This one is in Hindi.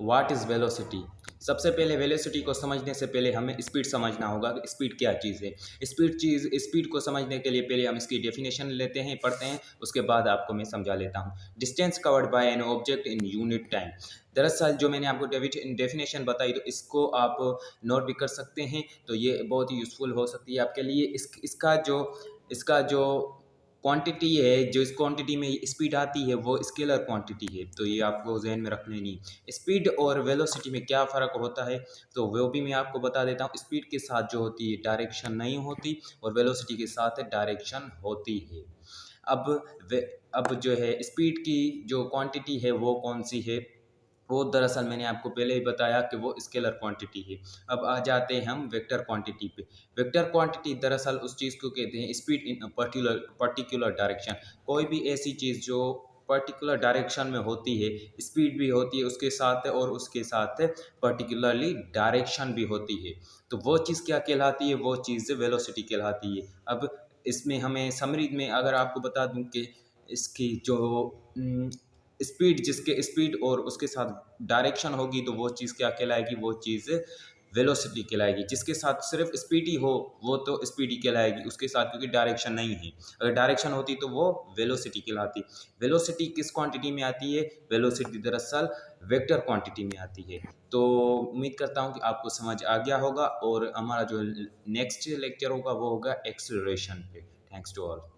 What is velocity. सबसे पहले वेलोसिटी को समझने से पहले हमें स्पीड समझना होगा कि स्पीड क्या चीज़ है। स्पीड को समझने के लिए पहले हम इसकी डेफिनेशन लेते हैं, पढ़ते हैं, उसके बाद आपको मैं समझा लेता हूँ। Distance covered by an object in unit time. दरअसल जो मैंने आपको डेफिनेशन बताई तो इसको आप नोट भी कर सकते हैं, तो ये बहुत ही यूज़फुल हो सकती है आपके लिए। इसका जो क्वांटिटी है, जो इस क्वांटिटी में स्पीड आती है वो स्केलर क्वांटिटी है, तो ये आपको जहन में रखना नहीं। स्पीड और वेलोसिटी में क्या फ़र्क होता है तो वो भी मैं आपको बता देता हूँ। स्पीड के साथ जो होती है डायरेक्शन नहीं होती और वेलोसिटी के साथ डायरेक्शन होती है। अब वे अब जो है स्पीड की जो क्वांटिटी है वो कौन सी है, वो दरअसल मैंने आपको पहले ही बताया कि वो स्केलर क्वांटिटी है। अब आ जाते हैं हम वेक्टर क्वांटिटी पे। वेक्टर क्वांटिटी दरअसल उस चीज़ को कहते हैं स्पीड इन पर्टिकुलर डायरेक्शन। कोई भी ऐसी चीज़ जो पर्टिकुलर डायरेक्शन में होती है, स्पीड भी होती है उसके साथ और उसके साथ पर्टिकुलरली डायरेक्शन भी होती है, तो वो चीज़ क्या कहलाती है, वो चीज़ वेलोसिटी कहलाती है। अब इसमें हमें समरी में अगर आपको बता दूं कि इसकी जो स्पीड और उसके साथ डायरेक्शन होगी तो वो चीज़ क्या कहलाएगी, वो चीज़ वेलोसिटी कहलाएगी। जिसके साथ सिर्फ स्पीड ही हो वो तो स्पीड ही कहलाएगी, उसके साथ क्योंकि डायरेक्शन नहीं है। अगर डायरेक्शन होती तो वो वेलोसिटी कहलाती। वेलोसिटी किस क्वांटिटी में आती है, वेलोसिटी दरअसल वेक्टर क्वांटिटी में आती है। तो उम्मीद करता हूँ कि आपको समझ आ गया होगा और हमारा जो नेक्स्ट लेक्चर होगा वो होगा एक्सेलरेशन पे। Thanks to all.